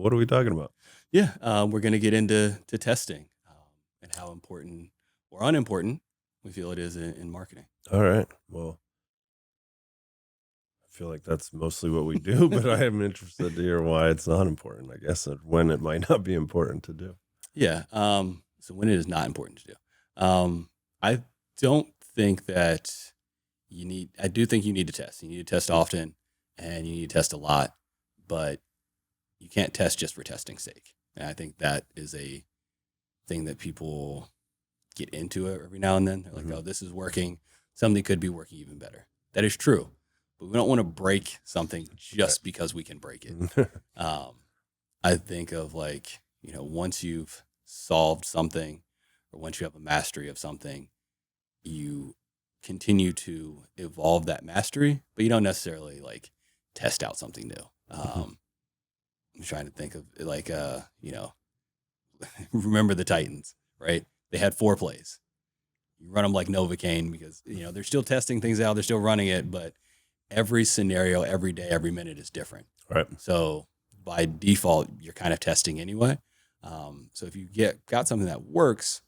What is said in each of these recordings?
What are we talking about? Yeah, we're going to get into testing and how important or unimportant we feel it is in marketing. All right. Well, I feel like that's mostly what we do, but I am interested to hear why it's not important, I guess, and when it might not be important to do. Yeah. So when it is not important to do, I don't think that you need. I do think you need to test. You need to test often, and you need to test a lot, but you can't test just for testing's sake. And I think that is a thing that people get into it every now and then. They're like, oh, this is working. Something could be working even better. That is true. But we don't want to break something just because we can break it. I think of like, once you've solved something or once you have a mastery of something, you continue to evolve that mastery, but you don't necessarily like test out something new. I'm trying to think of like, remember the Titans, right? They had 4 plays. You run them like Novocaine because, they're still testing things out. They're still running it, but every scenario, every day, every minute is different. Right. So by default, you're kind of testing anyway. So if you got something that works,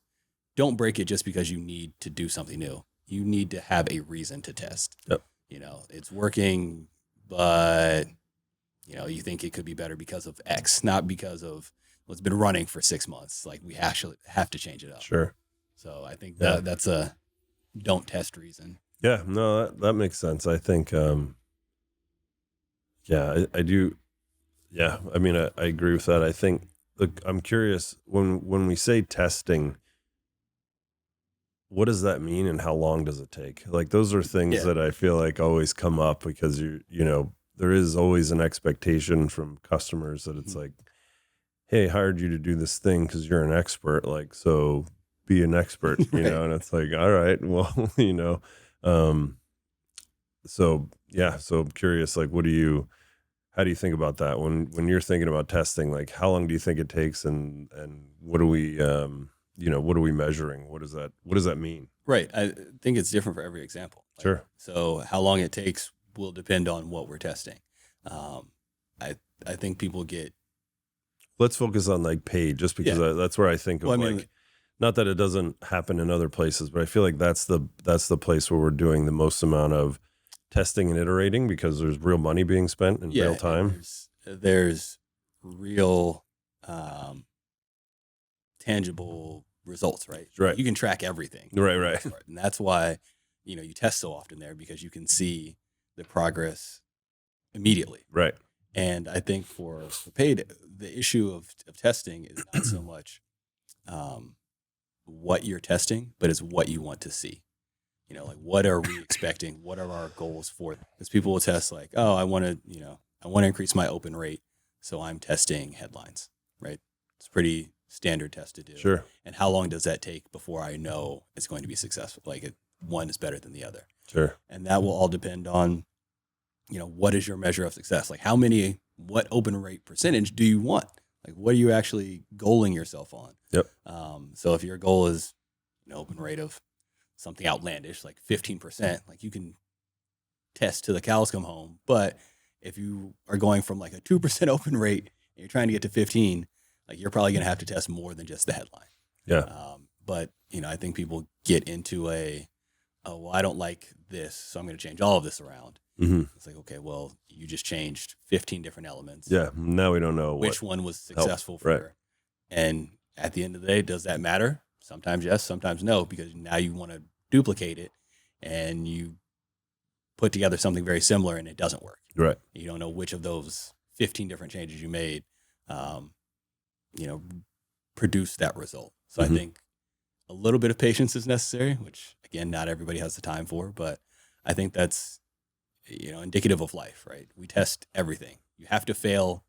don't break it just because you need to do something new. You need to have a reason to test. Yep. It's working, but you think it could be better because of X, not because of what's been running for 6 months. Like we actually have to change it up. Sure. So I think that's a don't test reason. Yeah, no, that makes sense. I think, I do. Yeah, I mean, I agree with that. I think, look, I'm curious when we say testing, what does that mean and how long does it take? Like those are things that I feel like always come up because there is always an expectation from customers that it's like, hey, I hired you to do this thing because you're an expert. Like, so be an expert, Right. and it's like, all right, well, so I'm curious, like, how do you think about that when you're thinking about testing? Like, how long do you think it takes, and what are we, what are we measuring? What does that mean? Right. I think it's different for every example. Sure. So how long it takes will depend on what we're testing. I think people get. Let's focus on like paid, just because that's where I think of not that it doesn't happen in other places, but I feel like that's the place where we're doing the most amount of testing and iterating because there's real money being spent in real time. There's real tangible results, right? Right. You can track everything. Right. And that's why, you test so often there because you can see the progress immediately. Right. And I think for paid, the issue of testing is not so much what you're testing, but it's what you want to see. Like what are we expecting? What are our goals for? Because people will test like, oh, I want to increase my open rate, so I'm testing headlines, right? It's a pretty standard test to do. Sure. And how long does that take before I know it's going to be successful? Like one is better than the other. Sure. And that will all depend on, what is your measure of success? Like what open rate percentage do you want? Like what are you actually goaling yourself on? Yep. So if your goal is an open rate of something outlandish, like 15%, like you can test till the cows come home. But if you are going from like a 2% open rate and you're trying to get to 15, like you're probably going to have to test more than just the headline. Yeah. But, I think people get into well, I don't like this, so I'm going to change all of this around. Mm-hmm. It's like, okay, well, you just changed 15 different elements. Yeah. Now we don't know which one was successful for her. And at the end of the day, does that matter? Sometimes yes, sometimes no, because now you want to duplicate it and you put together something very similar and it doesn't work. Right. You don't know which of those 15 different changes you made, produced that result. So I think a little bit of patience is necessary, which again, not everybody has the time for, but I think that's, indicative of life, right? We test everything. You have to fail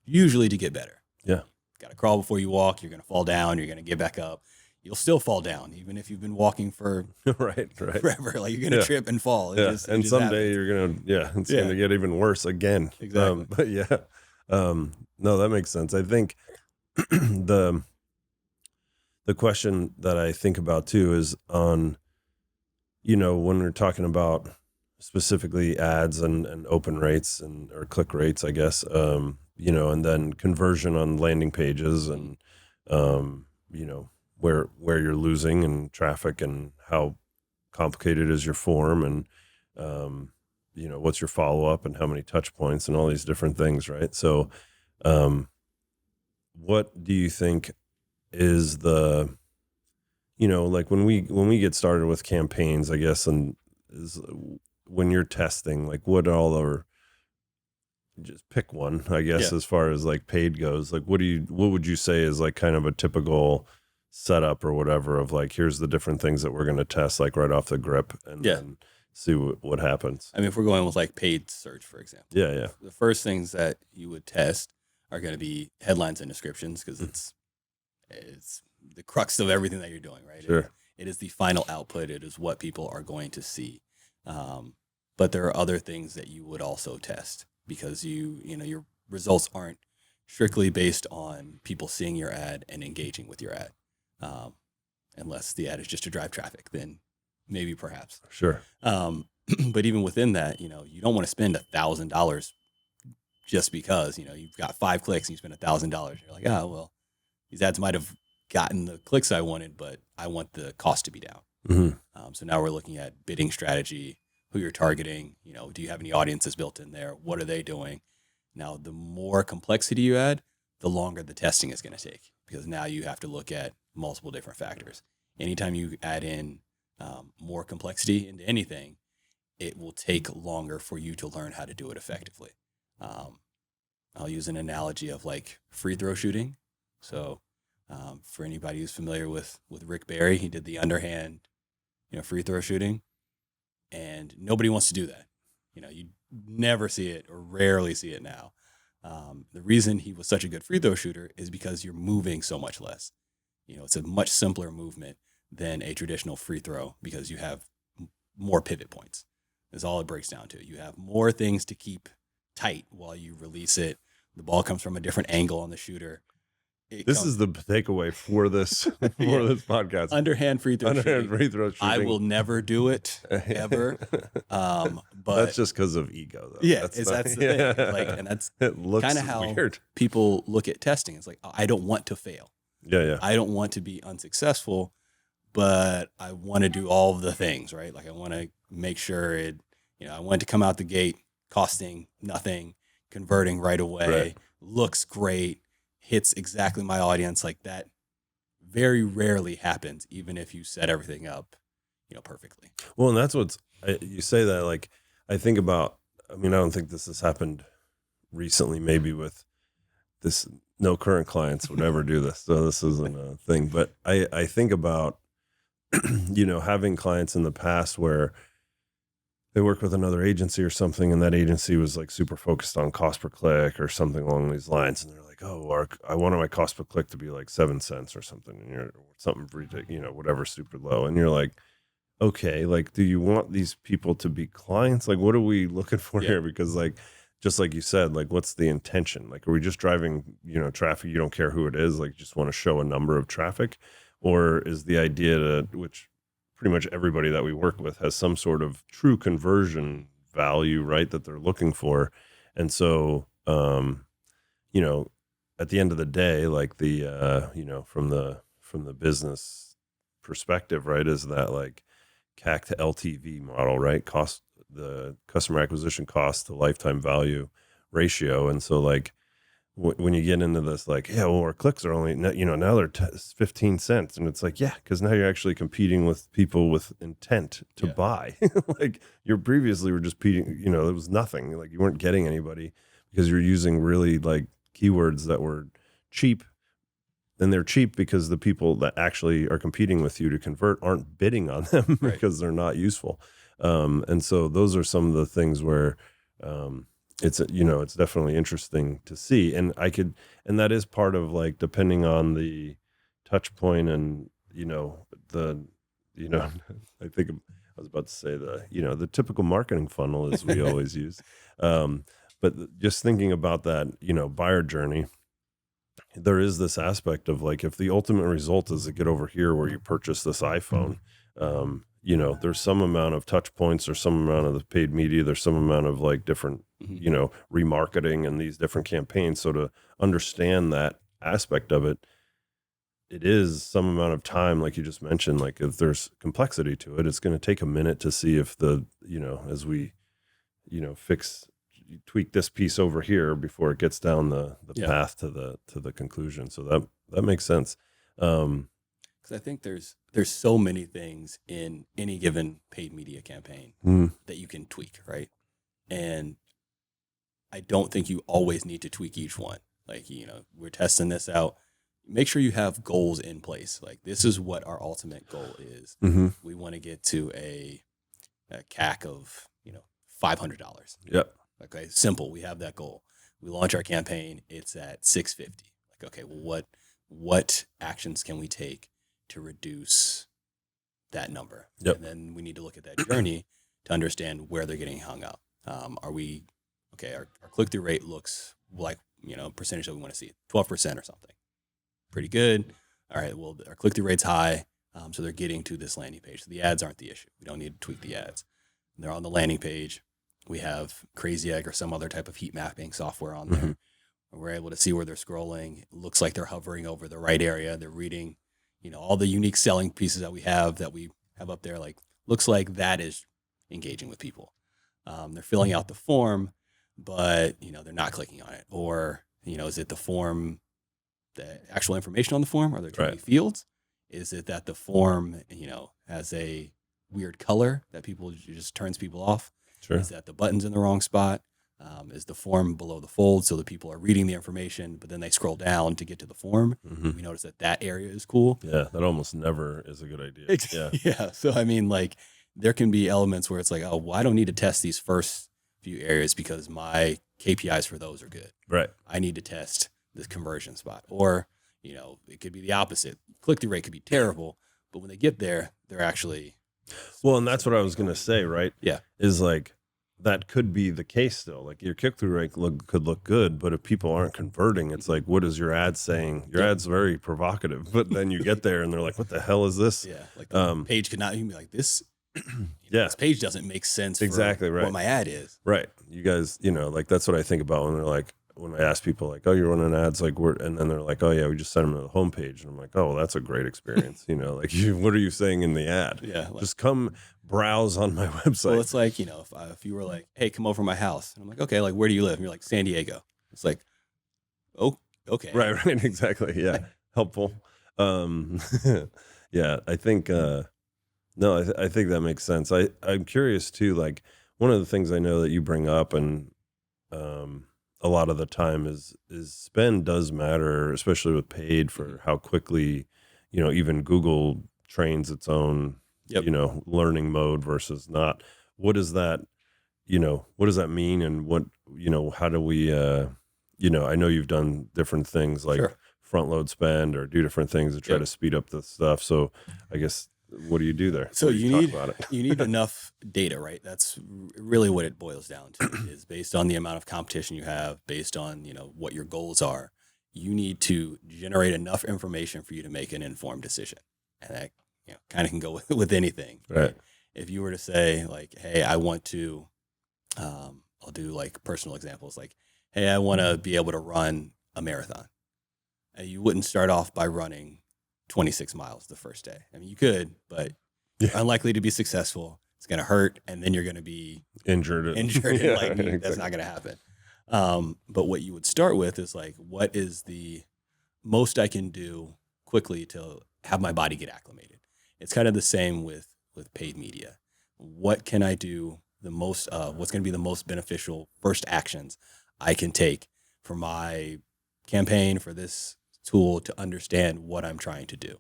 usually to get better. Yeah. Got to crawl before you walk. You're going to fall down. You're going to get back up. You'll still fall down, even if you've been walking for right. forever. Like you're going to trip and fall. And someday you're going to, it's going to get even worse again. Exactly. No, that makes sense. I think the question that I think about too is on, when we're talking about specifically ads and open rates or click rates, I guess, and then conversion on landing pages and, where you're losing and traffic and how complicated is your form and, what's your follow-up and how many touch points and all these different things. Right. So, what do you think is like when we get started with campaigns, I guess, and is when you're testing, like what all are, just pick one, I guess, as far as like paid goes, like what would you say is like kind of a typical setup or whatever of like, here's the different things that we're going to test like right off the grip and then see what happens. I mean, if we're going with like paid search, for example, the first things that you would test are going to be headlines and descriptions, because it's the crux of everything that you're doing, right? Sure. It is the final output. It is what people are going to see. But there are other things that you would also test, because your results aren't strictly based on people seeing your ad and engaging with your ad. Unless the ad is just to drive traffic, then maybe perhaps. Sure. But even within that, you don't want to spend $1,000 just because, you've got 5 clicks and you spend $1,000. You're like, oh, well, these ads might have gotten the clicks I wanted, but I want the cost to be down. Mm-hmm. So now we're looking at bidding strategy, who you're targeting, do you have any audiences built in there? What are they doing? Now, the more complexity you add, the longer the testing is going to take, because now you have to look at multiple different factors. Anytime you add in more complexity into anything, it will take longer for you to learn how to do it effectively. I'll use an analogy of like free throw shooting. So for anybody who's familiar with Rick Barry, he did the underhand, free throw shooting, and nobody wants to do that. You never see it or rarely see it now. The reason he was such a good free throw shooter is because you're moving so much less. It's a much simpler movement than a traditional free throw, because you have more pivot points. That's all it breaks down to. You have more things to keep tight while you release it. The ball comes from a different angle on the shooter. This is the takeaway for this this podcast. Underhand free throw shooting. I will never do it ever. But that's just because of ego, though. Yeah, that's the thing. Like, and that's kind of how weird people look at testing. It's like, I don't want to fail. Yeah. I don't want to be unsuccessful, but I want to do all of the things, right? Like I want to make sure I want to come out the gate costing nothing, converting right away, looks great, hits exactly my audience. Like that very rarely happens, even if you set everything up, perfectly. Well, and that's you say that, like, I think about, I don't think this has happened recently, maybe with this, no current clients would ever do this. So this isn't a thing, but I think about, having clients in the past where they work with another agency or something, and that agency was like super focused on cost per click or something along these lines. And they're like, oh, I wanted my cost per click to be like 7 cents or something, and you're something whatever, super low. And you're like, okay, like, do you want these people to be clients? Like, what are we looking for here? Because like, just like you said, like, what's the intention? Like, are we just driving, traffic? You don't care who it is. Like, you just want to show a number of traffic, or is the idea which pretty much everybody that we work with has some sort of true conversion value, right, that they're looking for. And so, at the end of the day, like from the business perspective, right, is that like CAC to LTV model, right? The customer acquisition cost to lifetime value ratio. And so like, when you get into this, like, our clicks are only, now they're 15 cents. And it's like, because now you're actually competing with people with intent to buy. Like you previously were just competing, it was nothing. Like you weren't getting anybody because you're using really like keywords that were cheap. And they're cheap because the people that actually are competing with you to convert aren't bidding on them because they're not useful. And so those are some of the things where, it's definitely interesting to see. And that is part of like, depending on the touch point and, I think I was about to say the typical marketing funnel as we always use. But just thinking about that, buyer journey, there is this aspect of like, if the ultimate result is to get over here where you purchase this iPhone, there's some amount of touch points, there's some amount of the paid media, there's some amount of like different, remarketing and these different campaigns. So to understand that aspect of it, it is some amount of time, like you just mentioned. Like if there's complexity to it, it's going to take a minute to see if as we, tweak this piece over here before it gets down the path to the conclusion. So that makes sense. Because I think there's so many things in any given paid media campaign that you can tweak, right? And I don't think you always need to tweak each one. Like, we're testing this out. Make sure you have goals in place. Like, this is what our ultimate goal is. Mm-hmm. We want to get to a CAC of, $500. Yep. Okay, simple. We have that goal. We launch our campaign. It's at $650. Like, okay, well, what actions can we take to reduce that number? Yep. And then we need to look at that journey to understand where they're getting hung up. Our click-through rate looks like, percentage that we want to see, 12% or something. Pretty good. All right, well, our click-through rate's high, so they're getting to this landing page. So the ads aren't the issue. We don't need to tweak the ads. They're on the landing page. We have Crazy Egg or some other type of heat mapping software on there. Mm-hmm. We're able to see where they're scrolling. It looks like they're hovering over the right area. They're reading, all the unique selling pieces that we have up there. Like, looks like that is engaging with people. They're filling out the form, but, they're not clicking on it. Or, is it the form, the actual information on the form? Are there too many fields? Is it that the form, has a weird color that just turns people off? Sure. Is that the button's in the wrong spot? Is the form below the fold so that people are reading the information, but then they scroll down to get to the form? Mm-hmm. We notice that area is cool. Yeah, that almost never is a good idea. Yeah. Yeah. So, there can be elements where it's like, oh, well, I don't need to test these first few areas because my KPIs for those are good. Right. I need to test this conversion spot. Or, it could be the opposite. Click-through rate could be terrible, but when they get there, they're actually... Well, and that's what I was going to say, right? Yeah. Is like, that could be the case still. Like, your click-through rate could look good, but if people aren't converting, it's like, what is your ad saying? Your ad's very provocative, but then you get there and they're like, what the hell is this? Yeah. Like, the page could not even be like this. This page doesn't make sense exactly for right. what my ad is. Right. You guys, like, that's what I think about when they're like, when I ask people like, oh, you're running ads, like, and then they're like, oh yeah, we just sent them to the homepage. And I'm like, oh, well, that's a great experience. Like, what are you saying in the ad? Yeah. Just come browse on my website. Well, it's like, if you were like, hey, come over to my house. And I'm like, okay, like, where do you live? And you're like, San Diego. It's like, oh, okay. Right. Exactly. Yeah. Helpful. Yeah, I think, I think that makes sense. I'm curious too, like, one of the things I know that you bring up and, a lot of the time is spend does matter, especially with paid, for how quickly, even Google trains its own, learning mode versus not. What does that, what does that mean? And what, how do we, I know you've done different things like front load spend or do different things to try to speed up the stuff. So I guess, what do you do there? So you need enough data, right? That's really what it boils down to, is based on the amount of competition you have, based on, what your goals are. You need to generate enough information for you to make an informed decision. And that, kind of can go with anything. Right. If you were to say like, hey, I want to, I'll do like personal examples. Like, hey, I want to be able to run a marathon. And you wouldn't start off by running 26 miles the first day. I mean, you could, but unlikely to be successful. It's going to hurt, and then you're going to be injured. Exactly. That's not going to happen. But what you would start with is like, what is the most I can do quickly to have my body get acclimated? It's kind of the same with paid media. What can I do the most? What's going to be the most beneficial first actions I can take for my campaign, for this tool, to understand what I'm trying to do.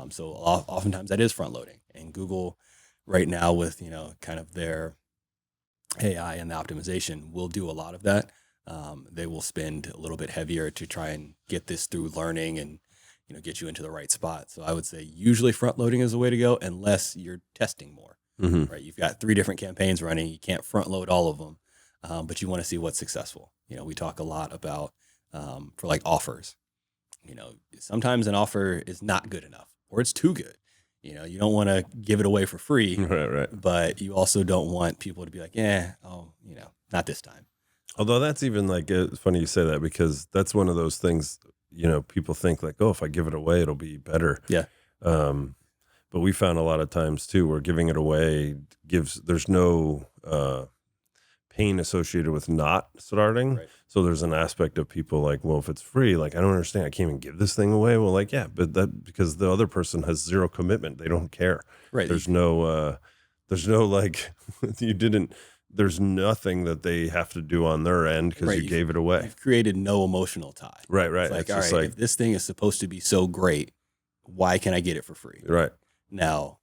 So oftentimes that is front loading, and Google right now with, kind of their AI and the optimization will do a lot of that. They will spend a little bit heavier to try and get this through learning and, get you into the right spot. So I would say usually front loading is the way to go, unless you're testing more, right? You've got 3 different campaigns running. You can't front load all of them, but you want to see what's successful. We talk a lot about, for like offers. Sometimes an offer is not good enough, or it's too good. you don't want to give it away for free, Right. but you also don't want people to be like, yeah, oh, not this time. Although that's even like, it's funny you say that, because that's one of those things, people think like, oh, if I give it away, it'll be better. Yeah. But we found a lot of times too, where giving it away there's no pain associated with not starting. Right. So there's an aspect of people like, well, if it's free, like, I don't understand, I can't even give this thing away. Well, like, yeah, but that, because the other person has zero commitment, they don't care. Right. There's no like, there's nothing that they have to do on their end because Right. you gave it away. You've created no emotional tie. Right. It's like, It's all just right, like, if this thing is supposed to be so great, why can I get it for free? right. Now,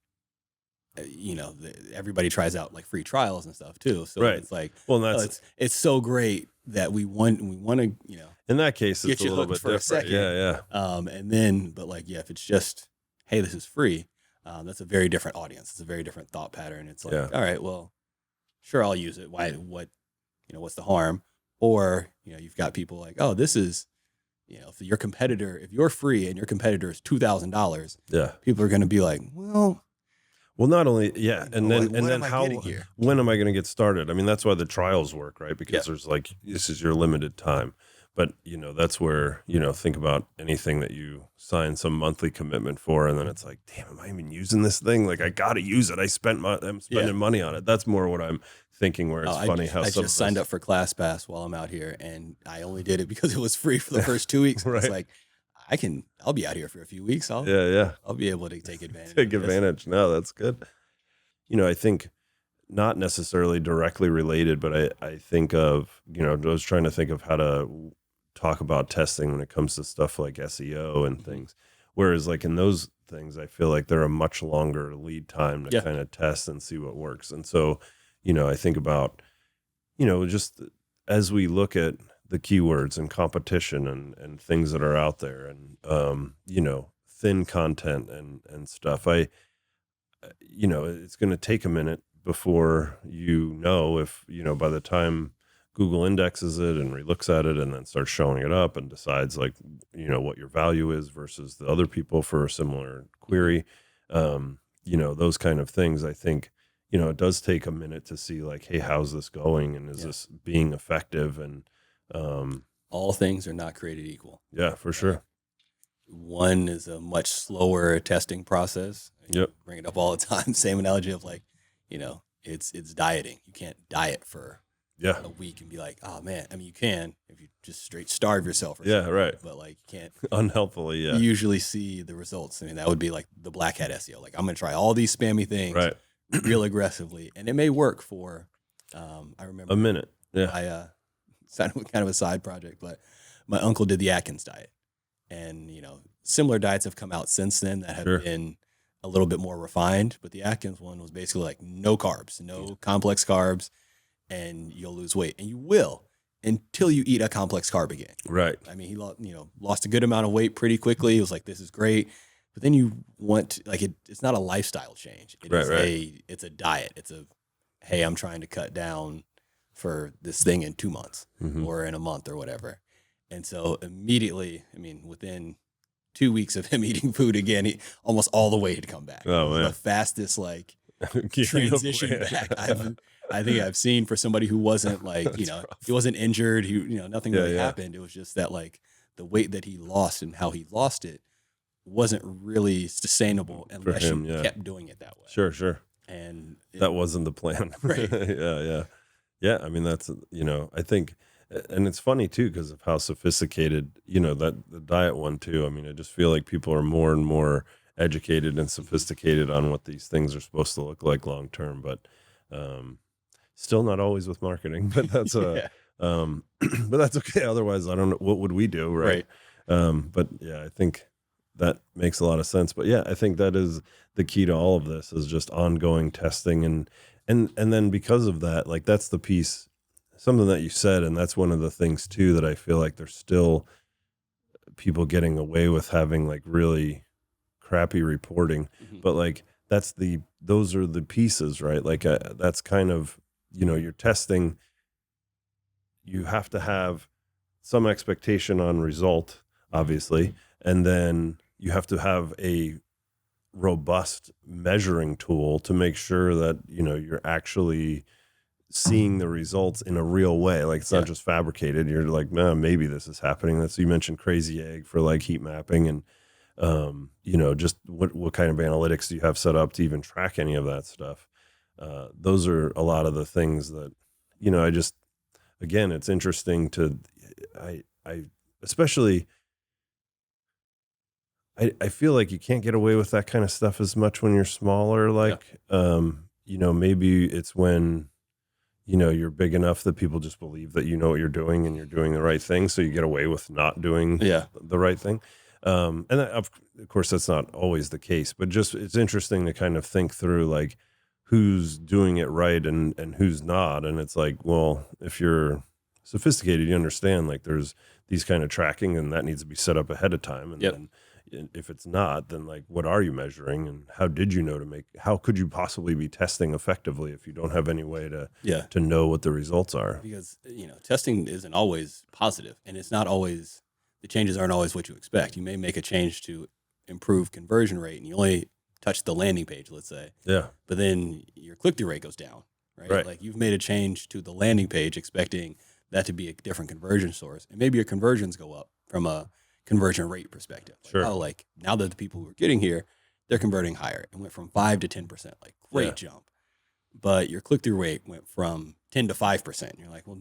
everybody tries out like free trials and stuff too. So Right. it's like, Well, and that's, it's so great that we want to, in that case, get it's a you little hooked bit for a different. second. Yeah. And then, but like, yeah, if it's just, hey, this is free, that's a very different audience. It's a very different thought pattern. It's like, Yeah. all right, well, sure, I'll use it. Why? What's the harm? Or you've got people like, oh, this is, if you're free and your competitor is $2,000, Yeah. people are going to be like, well, not only, yeah. And Like, then, what am I how, getting here? when am I going to get started? I mean, that's why the trials work, right? Because Yeah. there's like, this is your limited time. But, that's where, think about anything that you sign some monthly commitment for. And then it's like, damn, am I even using this thing? Like, I got to use it. I'm spending money on it. That's more what I'm thinking, where it's funny how I some just signed up for ClassPass while I'm out here, and I only did it because it was free for the first 2 weeks. Right. It's like, I'll be out here for a few weeks. I'll be able to take advantage. Take advantage. No, that's good. I think not necessarily directly related, but I think of, I was trying to think of how to talk about testing when it comes to stuff like SEO and things. Whereas like in those things, I feel like they're a much longer lead time to kind of test and see what works. And so, I think about, just as we look at the keywords and competition and things that are out there and, thin content and stuff, it's going to take a minute before if, by the time Google indexes it and relooks at it and then starts showing it up and decides like, what your value is versus the other people for a similar query, those kind of things. I think, it does take a minute to see like, hey, how's this going? And is this being effective? And all things are not created equal. Yeah, for sure. One is a much slower testing process. Yep. Bring it up all the time. Same analogy of like, it's dieting. You can't diet for a week and be like, oh man. I mean, you can if you just straight starve yourself. Or something, right. But like, you can't unhealthily. Yeah. usually see the results. I mean, that would be like the black hat SEO. Like, I'm going to try all these spammy things real aggressively, and it may work for. I remember a minute. Yeah. It's kind of a side project, but my uncle did the Atkins diet, and similar diets have come out since then that have been a little bit more refined. But the Atkins one was basically like no carbs, no complex carbs, and you'll lose weight, and you will until you eat a complex carb again. Right. I mean, he lost a good amount of weight pretty quickly. He was like, "This is great," but then you want like it's not a lifestyle change. It's a diet. It's a hey, I'm trying to cut down for this thing in 2 months or in a month or whatever. And so immediately, I mean, within 2 weeks of him eating food again, almost all the weight had come back. Oh, man. The fastest transition back I think I've seen for somebody who wasn't like, he wasn't injured. Nothing really happened. It was just that like the weight that he lost and how he lost it wasn't really sustainable unless you kept doing it that way. Sure. And that wasn't the plan. Right. Yeah. I mean, that's, I think, and it's funny too, because of how sophisticated, that the diet one too. I mean, I just feel like people are more and more educated and sophisticated on what these things are supposed to look like long term, but still not always with marketing, but that's but that's okay. Otherwise, I don't know, what would we do? Right. But yeah, I think that makes a lot of sense. But yeah, I think that is the key to all of this, is just ongoing testing. And then because of that, like that's the piece, something that you said, and that's one of the things too, that I feel like there's still people getting away with having like really crappy reporting, but like those are the pieces, right? Like that's kind of, you're testing, you have to have some expectation on result, obviously. And then you have to have a robust measuring tool to make sure that, you're actually seeing the results in a real way. Like, it's not just fabricated. You're like, man, maybe this is happening. That's, you mentioned Crazy Egg for like heat mapping, and just what kind of analytics do you have set up to even track any of that stuff? Those are a lot of the things that, I just, again, it's interesting to, I especially, I feel like you can't get away with that kind of stuff as much when you're smaller. Like, maybe it's when, you're big enough that people just believe that you know what you're doing and you're doing the right thing. So you get away with not doing the right thing. And of course, that's not always the case, but just, it's interesting to kind of think through like who's doing it right and who's not. And it's like, well, if you're sophisticated, you understand like there's these kind of tracking and that needs to be set up ahead of time. And then if it's not, then like, what are you measuring and how did you know how could you possibly be testing effectively if you don't have any way to know what the results are? Because, testing isn't always positive, and it's not always, the changes aren't always what you expect. You may make a change to improve conversion rate and you only touch the landing page, let's say. Yeah. But then your click-through rate goes down, right? Like, you've made a change to the landing page expecting that to be a different conversion source. And maybe your conversions go up from a conversion rate perspective. Like, Sure. oh, like now that the people who are getting here, they're converting higher. It went from 5 to 10%, like great jump. But your click-through rate went from 10 to 5%. And you're like, well,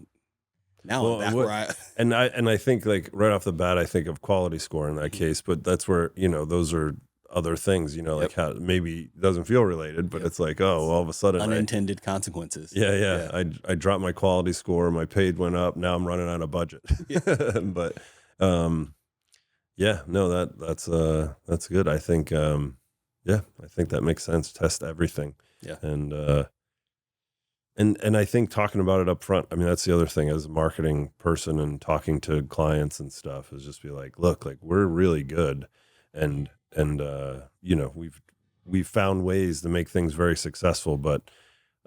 now I'm back where I... And I think like right off the bat, I think of quality score in that case, but that's where, those are other things, like how maybe it doesn't feel related, but it's like, oh, all of a sudden unintended consequences. Yeah. I dropped my quality score, my paid went up. Now I'm running out of budget. But, that's good. I think, I think that makes sense. Test everything. Yeah. And I think talking about it up front, I mean, that's the other thing as a marketing person and talking to clients and stuff is just be like, look, like we're really good. And we've found ways to make things very successful, but,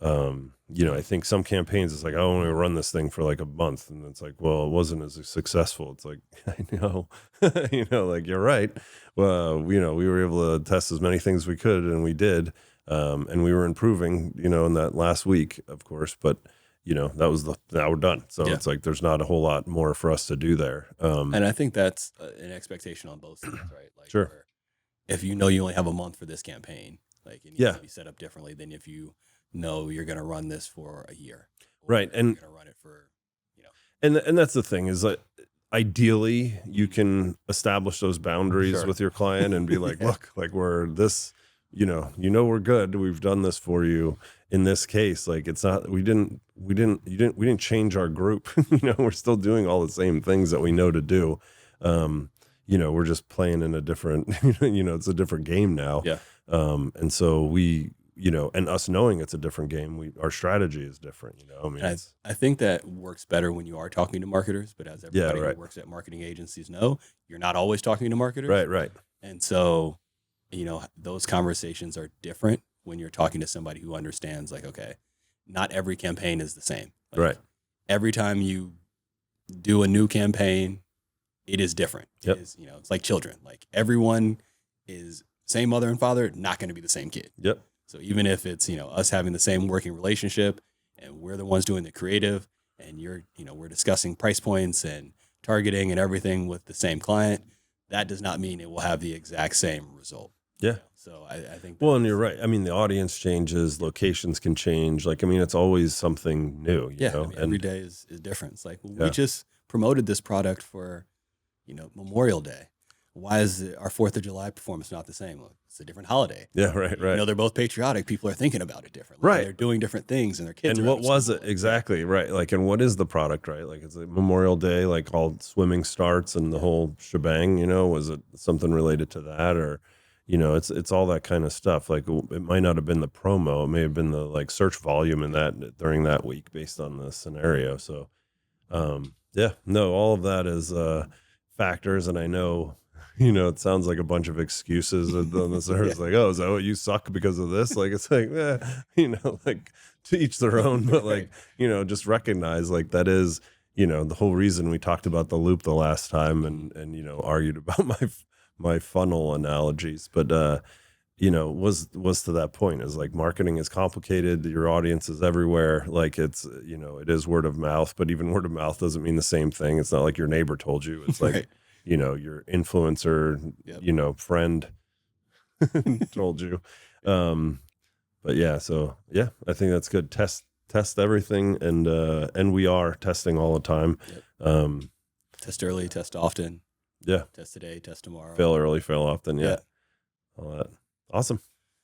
I think some campaigns, it's like, I only run this thing for like a month. And it's like, well, it wasn't as successful. It's like, I know, like you're right. Well, we were able to test as many things as we could and we did. And we were improving, in that last week, of course, but that was now we're done. So it's like, there's not a whole lot more for us to do there. And I think that's an expectation on both sides, right? Like, sure. If you only have a month for this campaign, like it needs to be set up differently than if you know you're going to run this for a year. Right. And you're going to run it for, and that's the thing is that ideally you can establish those boundaries with your client and be like, look, like we're this, we're good. We've done this for you. In this case, like it's not, we didn't change our group. We're still doing all the same things that we know to do. We're just playing in a different, it's a different game now. Yeah. And so we, and us knowing it's a different game, our strategy is different, I mean, I think that works better when you are talking to marketers, but as everybody who works at marketing agencies know, you're not always talking to marketers. Right. And so, those conversations are different when you're talking to somebody who understands like, okay, not every campaign is the same. Like, right. Every time you do a new campaign, it is different. Yep. It is, it's like children. Like everyone is same mother and father, not going to be the same kid. Yep. So even if it's, us having the same working relationship and we're the ones doing the creative and we're discussing price points and targeting and everything with the same client, that does not mean it will have the exact same result. Yeah. So I think. Well, and you're right. I mean, the audience changes, locations can change. Like, I mean, it's always something new, you know? I mean, every day is different. It's like, well, we just promoted this product for, Memorial Day. Why is our 4th of July performance not the same? Well, it's a different holiday. Yeah, right. They're both patriotic. People are thinking about it differently. Right. They're doing different things and their kids and are what was it? Exactly. Right. Like, and what is the product, right? Like, it's like Memorial Day, like all swimming starts and the whole shebang, was it something related to that? Or, it's all that kind of stuff. Like, it might not have been the promo. It may have been the like search volume in that during that week based on the scenario. So, all of that is factors. And I know, it sounds like a bunch of excuses on the surface. Like, oh, is that what you suck because of this? Like, it's like, like to each their own, but like, just recognize like that is, the whole reason we talked about the loop the last time and argued about my funnel analogies. But, was to that point, is like marketing is complicated. Your audience is everywhere. Like it's, it is word of mouth, but even word of mouth doesn't mean the same thing. It's not like your neighbor told you. It's like, Right. Your influencer, Yep. friend told you. But yeah, so yeah, I think that's good. Test everything. And we are testing all the time. Yep. Test early, test often. Yeah. Test today, test tomorrow. Fail early, fail often. Yeah. Yeah. All that. Awesome.